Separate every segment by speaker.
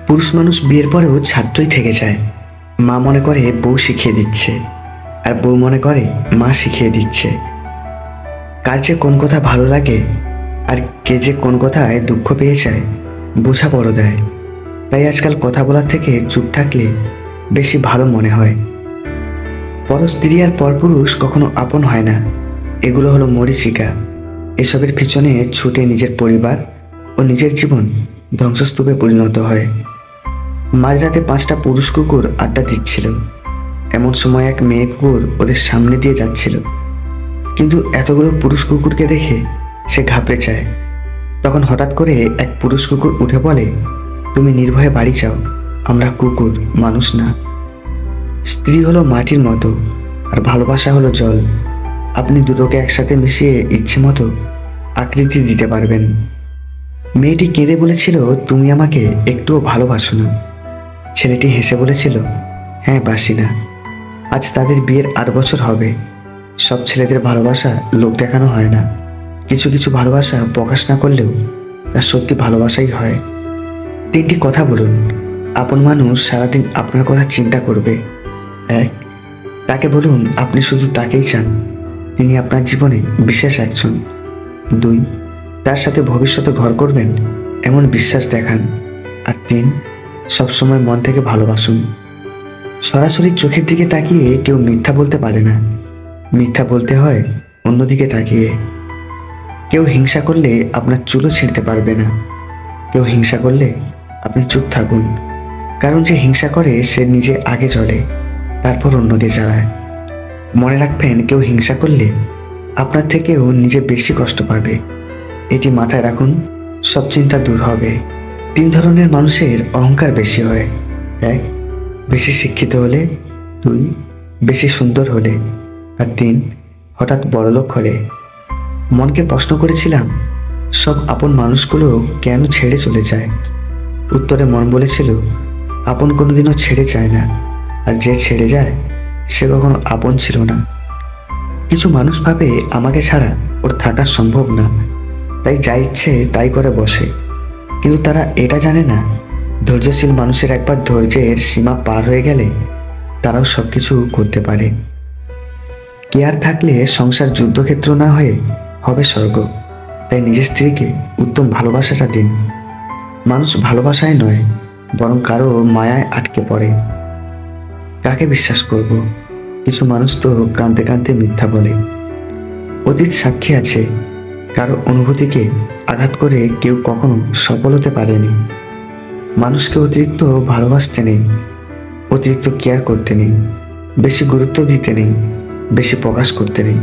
Speaker 1: পুরুষ মানুষ বিয়ের পরেও ছাত্রই থেকে যায়। মা মনে করে বউ শিখিয়ে দিচ্ছে, আর বউ মনে করে মা শিখিয়ে দিচ্ছে। কার যে কোন কথা ভালো লাগে আর কে যে কোন কথায় দুঃখ পেয়ে যায় বোঝা বড় দেয়। তাই আজকাল কথা বলার থেকে চুপ থাকলে বেশি ভালো মনে হয়। পর স্ত্রী আর পরপুরুষ কখনো আপন হয় না। এগুলো হলো মরীচিকা। এসবের পিছনে ছুটে নিজের পরিবার ও নিজের জীবন ধ্বংসস্তূপে পরিণত হয়। মাঝরাতে 5টা পুরুষ কুকুর আড্ডা দিচ্ছিল। এমন সময় এক মেয়ে কুকুর ওদের সামনে দিয়ে যাচ্ছিল, কিন্তু এতগুলো পুরুষ কুকুরকে দেখে সে ঘাবড়ে যায়। তখন হঠাৎ করে এক পুরুষ কুকুর উঠে বলে, তুমি নির্ভয়ে বাড়ি যাও, আমরা কুকুর, মানুষ না। স্ত্রী হলো মাটির মতো, আর ভালোবাসা হলো জল। আপনি দুটোকে একসাথে মিশিয়ে ইচ্ছে মতো আকৃতি দিতে পারবেন। মেয়েটি কেঁদে বলেছিল, তুমি আমাকে একটুও ভালোবাসো না। ছেলেটি হেসে বলেছিল, হ্যাঁ বাসি না। আজ তাদের বিয়ের 8 বছর হবে। সব ছেলেদের ভালোবাসা লোক দেখানো হয় না। কিছু কিছু ভালোবাসা প্রকাশ না করলেও তা সত্যি ভালোবাসাই হয়। 3টি কথা বলুন। আপন মানুষ সারাদিন আপনার কথা চিন্তা করবে। 1, তাকে বলুন আপনি শুধু তাকেই চান, তিনি আপনার জীবনে বিশেষ একজন। 2, তার সাথে ভবিষ্যতে ঘর করবেন এমন বিশ্বাস দেখান। আর 3, সবসময় মন থেকে ভালোবাসুন। সরাসরি চোখের দিকে তাকিয়ে কেউ মিথ্যা বলতে পারে না। মিথ্যা বলতে হয় অন্যদিকে তাকিয়ে। কেউ হিংসা করলে আপনার চুলও ছিঁড়তে পারবে না। কেউ হিংসা করলে আপনি চুপ থাকুন, কারণ যে হিংসা করে সে নিজে আগে চলে, তারপর অন্যকে জ্বালায়। মনে রাখবেন, কেউ হিংসা করলে আপনার থেকেও নিজে বেশি কষ্ট পাবে। এটি মাথায় রাখুন, সব চিন্তা দূর হবে। 3 ধরনের মানুষের অহংকার বেশি হয়। 1, বেশি শিক্ষিত হলে। 2, বেশি সুন্দর হলে। আর 3, হঠাৎ বড়লোক হলে। মনকে প্রশ্ন করেছিলাম, সব আপন মানুষগুলো কেন ছেড়ে চলে যায়? উত্তরে মন বলেছিল, আপন কোনোদিনও ছেড়ে যায় না, আর যে ছেড়ে যায় সে কখনো আপন ছিল না। কিছু মানুষ ভাবে আমাকে ছাড়া ওর থাকা সম্ভব না, তাই যা ইচ্ছে তাই করে বসে। কিন্তু তারা এটা জানে না, ধৈর্যশীল মানুষের একবার ধৈর্যের সীমা পার হয়ে গেলে তারাও সব কিছু করতে পারে। কেয়ার থাকলে সংসার যুদ্ধক্ষেত্র না হয়ে হবে স্বর্গ। তাই নিজের স্ত্রীকে উত্তম ভালোবাসাটা দিন। মানুষ ভালোবাসায় নয়, বরং কারো মায়ায় আটকে পড়ে। কাকে বিশ্বাস করব? কিছু মানুষ তো কাঁদতে কাঁদতে মিথ্যা বলে। অতীত সাক্ষী আছে, কারো অনুভূতিকে আঘাত করে কেউ কখনো সফল হতে পারেনি। মানুষকে অতিরিক্ত ভালোবাসতে নেই, অতিরিক্ত কেয়ার করতে নেই, বেশি গুরুত্ব দিতে নেই, বেশি প্রকাশ করতে নেই।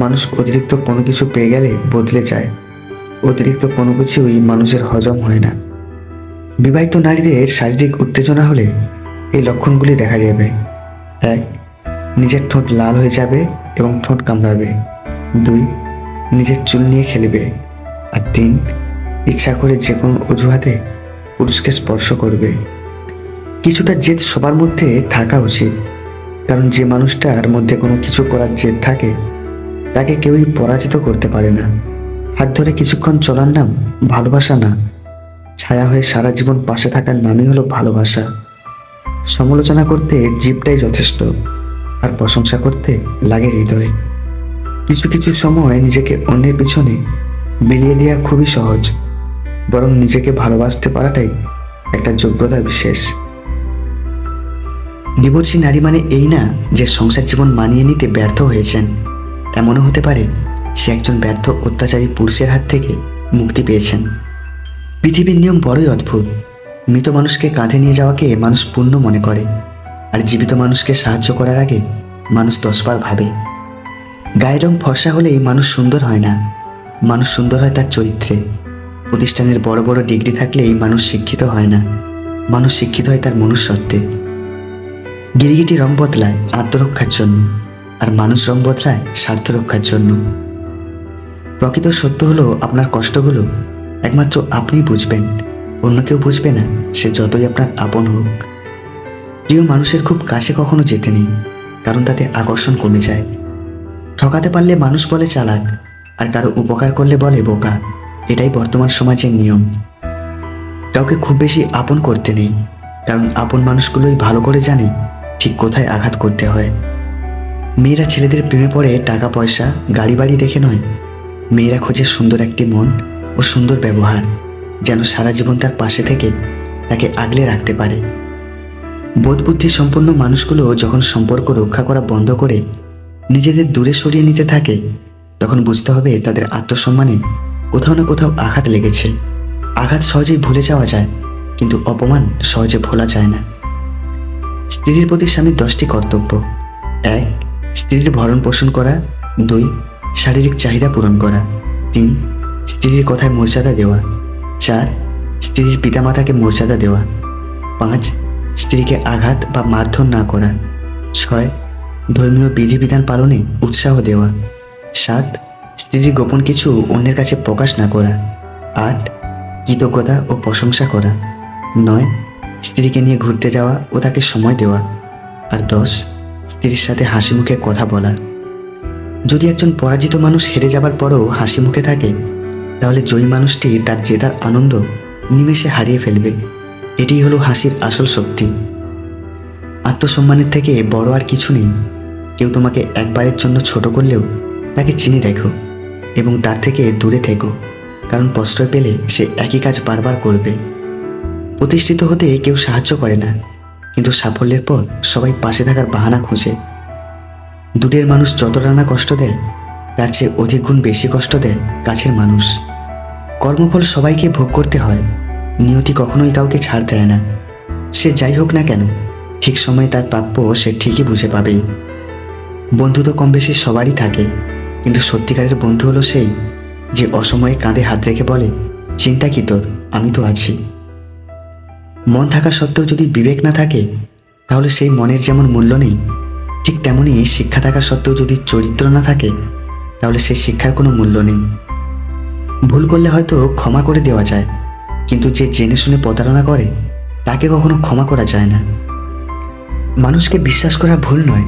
Speaker 1: মানুষ অতিরিক্ত কোনো কিছু পেয়ে গেলে বদলে যায়। অতিরিক্ত কোনো কিছুই মানুষের হজম হয় না। বিবাহিত নারীদের শারীরিক উত্তেজনা হলে এই লক্ষণগুলি দেখা যাবে। 1, নিজের ঠোঁট লাল হয়ে যাবে এবং ঠোঁট কামড়াবে। 2, নিজের চুল নিয়ে খেলবে। আর 3, ইচ্ছা করে যে কোনো অজুহাতে পুরুষকে স্পর্শ করবে। কিছুটা জেদ সবার মধ্যে থাকা উচিত, কারণ যে মানুষটার মধ্যে কোনো কিছু করার জেদ থাকে তাকে কেউই পরাজিত করতে পারে না। হাত ধরে কিছুক্ষণ চলার নাম ভালোবাসা না, ছায়া হয়ে সারা জীবন পাশে থাকার নামই হলো ভালোবাসা। সমালোচনা করতে জিভটাই যথেষ্ট, আর প্রশংসা করতে লাগে হৃদয়। কিছু কিছু সময় নিজেকে অন্যের পিছনে বিলিয়ে দেওয়া খুবই সহজ, বরং নিজেকে ভালোবাসতে পারাটাই একটা যোগ্যতা বিশেষ। ডিভোর্সি নারী মানে এই না যে সংসার জীবন মানিয়ে নিতে ব্যর্থ হয়েছেন। এমনও হতে পারে সে একজন ব্যর্থ অত্যাচারী পুরুষের হাত থেকে মুক্তি পেয়েছেন। পৃথিবীর নিয়ম বড়ই অদ্ভুত। মৃত মানুষকে কাঁধে নিয়ে যাওয়াকে মানুষ পুণ্য মনে করে, আর জীবিত মানুষকে সাহায্য করার আগে মানুষ 10 বার ভাবে। গায়ের রং ফর্সা হলেই মানুষ সুন্দর হয় না, মানুষ সুন্দর হয় তার চরিত্রে। প্রতিষ্ঠানের বড় বড় ডিগ্রি থাকলেই মানুষ শিক্ষিত হয় না, মানুষ শিক্ষিত হয় তার মনুষ্যত্বে। গিরিগিটি রং বদলায় আত্মরক্ষার জন্য, আর মানুষ রং বদলায় স্বার্থ রক্ষার জন্য। প্রকৃত সত্য হলো, আপনার কষ্টগুলো একমাত্র আপনিই বুঝবেন, অন্য কেউ বুঝবে না, সে যতই আপনার আপন হোক। প্রিয় মানুষের খুব কাছে কখনো যেতে নেই, কারণ তাতে আকর্ষণ কমে যায়। ঠকাতে পারলে মানুষ বলে চালাক, আর কারো উপকার করলে বলে বোকা। এটাই বর্তমান সমাজের নিয়ম। কাউকে খুব বেশি আপন করতে নেই, কারণ আপন মানুষগুলোই ভালো করে জানে ঠিক কোথায় আঘাত করতে হয়। মেয়েরা ছেলেদের প্রেমে পড়ে টাকা পয়সা গাড়ি বাড়ি দেখে নয়, মেয়েরা খোঁজে সুন্দর একটি মন ও সুন্দর ব্যবহার, যেন সারা জীবন তার পাশে থেকে তাকে আগলে রাখতে পারে। বোধবুদ্ধি সম্পন্ন মানুষগুলো যখন সম্পর্ক রক্ষা করা বন্ধ করে নিজেদের দূরে সরিয়ে নিতে থাকে, তখন বুঝতে হবে তাদের আত্মসম্মানে কোথাও না কোথাও আঘাত লেগেছে। আঘাত সহজেই ভুলে যাওয়া যায়, কিন্তু অপমান সহজে ভোলা যায় না। স্ত্রীর প্রতি স্বামীর 10টি কর্তব্য: 1. স্ত্রীর ভরণ পোষণ করা। 2. শারীরিক চাহিদা পূরণ করা। 3. স্ত্রীর কথায় মর্যাদা দেওয়া। 4. স্ত্রীর পিতামাতাকে মর্যাদা দেওয়া। 5. স্ত্রীকে আঘাত বা মারধর না করা। 6. ধর্মীয় বিধিবিধান পালনে উৎসাহ দেওয়া। 7. স্ত্রীর গোপন কিছু অন্যের কাছে প্রকাশ না করা। 8. কৃতজ্ঞতা ও প্রশংসা করা। 9. স্ত্রীকে নিয়ে ঘুরতে যাওয়া ও তাকে সময় দেওয়া। আর 10. স্ত্রীর সাথে হাসি মুখে কথা বলা। যদি একজন পরাজিত মানুষ হেরে যাবার পরও হাসি মুখে থাকে, তাহলে জয়ী মানুষটি তার জেতার আনন্দ নিমেষে হারিয়ে ফেলবে। এটিই হলো হাসির আসল শক্তি। আত্মসম্মানের থেকে বড় আর কিছু নেই। কেউ তোমাকে একবারের জন্য ছোট করলেও তাকে চিনে রেখো এবং তার থেকে দূরে থেকো, কারণ প্রশ্রয় পেলে সে একই কাজ বারবার করবে। প্রতিষ্ঠিত হতে কেউ সাহায্য করে না, কিন্তু সাফল্যের পর সবাই পাশে থাকার বাহানা খুঁজে। দূরের মানুষ যতটা না কষ্ট দেয়, তার চেয়ে অধিক গুণ বেশি কষ্ট দেয় কাছের মানুষ। কর্মফল সবাইকে ভোগ করতে হয়, নিয়তি কখনোই কাউকে ছাড় দেয় না। সে যাই হোক না কেন, ঠিক সময়ে তার প্রাপ্য সে ঠিকই বুঝে পাবেই। বন্ধু তো কম বেশি সবারই থাকে, কিন্তু সত্যিকারের বন্ধু হলো সেই যে অসময়ে কাঁধে হাত রেখে বলে, চিন্তা কি তোর, আমি তো আছি। মন থাকা সত্ত্বেও যদি বিবেক না থাকে, তাহলে সেই মনের যেমন মূল্য নেই, ঠিক তেমনই শিক্ষা থাকা সত্ত্বেও যদি চরিত্র না থাকে, তাহলে সেই শিক্ষার কোনো মূল্য নেই। ভুল করলে হয়তো ক্ষমা করে দেওয়া যায়, কিন্তু যে জেনে শুনে প্রতারণা করে তাকে কখনো ক্ষমা করা যায় না। মানুষকে বিশ্বাস করা ভুল নয়,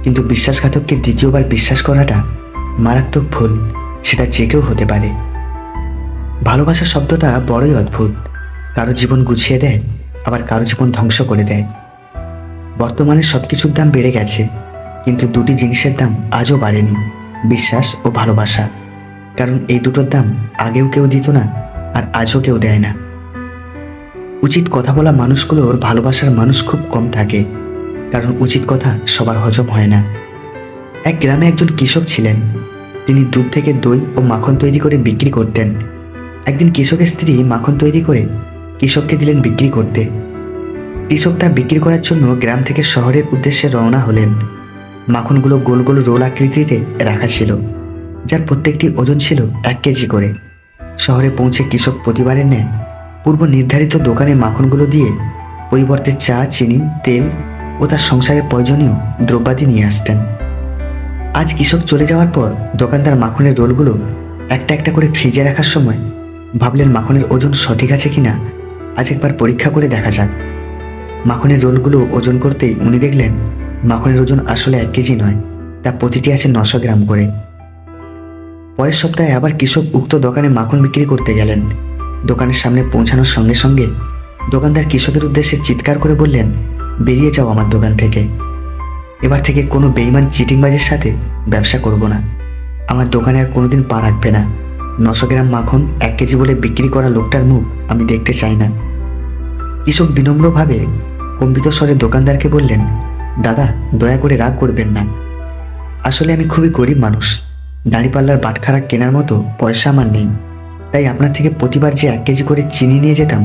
Speaker 1: কিন্তু বিশ্বাসঘাতককে দ্বিতীয়বার বিশ্বাস করাটা মারাত্মক ভুল। সেটা যে কেউ হতে পারে। ভালোবাসা শব্দটা বড়ই অদ্ভুত। কারো জীবন গুছিয়ে দেয়, আবার কারো জীবন ধ্বংস করে দেয়। বর্তমানে সব কিছুর দাম বেড়ে গেছে, কিন্তু দুটি জিনিসের দাম আজও বাড়েনি: বিশ্বাস ও ভালোবাসা। কারণ এই দুটোর দাম আগেও কেউ দিত না, আর আজও কেউ দেয় না। উচিত কথা বলা মানুষগুলোর ভালোবাসার মানুষ খুব কম থাকে, কারণ উচিত কথা সবার হজম হয় না। এক গ্রামে একজন কৃষক ছিলেন। তিনি দুধ থেকে দই ও মাখন তৈরি করে বিক্রি করতেন। একদিন কৃষকের স্ত্রী মাখন তৈরি করে কৃষককে দিলেন বিক্রি করতে। কৃষক তা বিক্রি করার জন্য গ্রাম থেকে শহরের উদ্দেশ্যে রওনা হলেন। মাখনগুলো গোল গোল রোল আকৃতিতে রাখা ছিল, যার প্রত্যেকটি ওজন ছিল 1 কেজি করে। শহরে পৌঁছে কৃষক প্রতিবারের ন্যায় পূর্ব নির্ধারিত দোকানে মাখনগুলো দিয়ে পরিবর্তে চা, চিনি, তেল ও তার সংসারের প্রয়োজনীয় দ্রব্যাদি নিয়ে আসতেন। আজ কৃষক চলে যাওয়ার পর দোকানদার মাখনের রোলগুলো একটা একটা করে ফ্রিজে রাখার সময় ভাবলেন, মাখনের ওজন সঠিক আছে কিনা আজ একবার পরীক্ষা করে দেখা যাক। মাখনের রোলগুলো ওজন করতেই উনি দেখলেন মাখনের ওজন আসলে 1 কেজি নয়, তা প্রতিটি আছে 900 গ্রাম করে। পরের সপ্তাহে আবার কৃষক উক্ত দোকানে মাখন বিক্রি করতে গেলেন। দোকানের সামনে পৌঁছানোর সঙ্গে সঙ্গে দোকানদার কৃষকের উদ্দেশ্যে চিৎকার করে বললেন, বেরিয়ে যাও আমার দোকান থেকে। এবার থেকে কোনো বেইমান চিটিংবাজের সাথে ব্যবসা করব না। আমার দোকানে আর কোনোদিন পা রাখবে না। 900 গ্রাম মাখন 1 কেজি বলে বিক্রি করা লোকটার মুখ আমি দেখতে চাই না। কৃষক বিনম্রভাবে কম্পিত স্বরে দোকানদারকে বললেন, দাদা, দয়া করে রাগ করবেন না। আসলে আমি খুবই গরিব মানুষ। দাঁড়িপাল্লার বাটখারা কেনার মতো পয়সা আমার নেই। তাই আপনার থেকে প্রতিবার যে 1 কেজি করে চিনি নিয়ে যেতাম,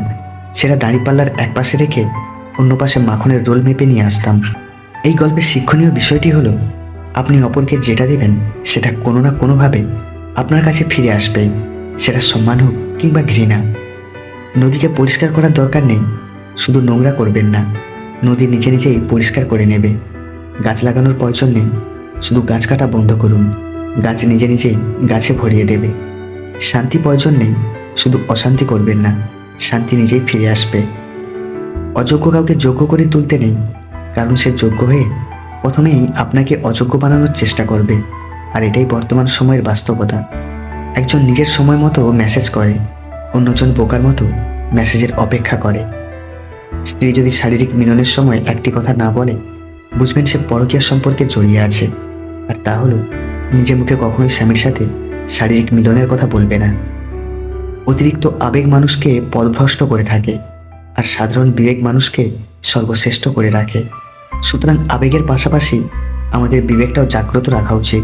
Speaker 1: সেটা দাঁড়িপাল্লার এক পাশে রেখে অন্য পাশে মাখনের রোল মেপে নিয়ে আসতাম। এই গল্পের শিক্ষণীয় বিষয়টি হলো, আপনি অপরকে যেটা দেবেন সেটা কোনো না কোনোভাবে আপনার কাছে ফিরে আসবেই, সেটা সম্মান হোক কিংবা ঘৃণা। নদীকে পরিষ্কার করার দরকার নেই, শুধু নোংরা করবেন না, নদী নিজে নিজেই পরিষ্কার করে নেবে। গাছ লাগানোর প্রয়োজন নেই, শুধু গাছ কাটা বন্ধ করুন, গাছ নিজে নিজেই গাছে ভরিয়ে দেবে। শান্তি প্রয়োজন নেই, শুধু অশান্তি করবেন না, শান্তি নিজেই ফিরে আসবে। অযোগ্য কাউকে যোগ্য করে তুলতে নেই, কারণ সে যোগ্য হয়ে প্রথমেই আপনাকে অযোগ্য বানানোর চেষ্টা করবে। আর এটাই বর্তমান সময়ের বাস্তবতা। একজন নিজের সময় মতো মেসেজ করে, অন্যজন বোকার মতো মেসেজের অপেক্ষা করে। স্ত্রী যদি শারীরিক মিলনের সময় একটি কথা না বলে, বুঝবেন সে পরকীয়া সম্পর্কে জড়িয়ে আছে। আর তা হলো নিজে মুখে কখনোই স্বামীর সাথে শারীরিক মিলনের কথা বলবে না। অতিরিক্ত আবেগ মানুষকে পথভ্রষ্ট করে থাকে, আর সাধারণ বিবেক মানুষকে সর্বশ্রেষ্ঠ করে রাখে। সুতরাং আবেগের পাশাপাশি আমাদের বিবেকটাও জাগ্রত রাখা উচিত।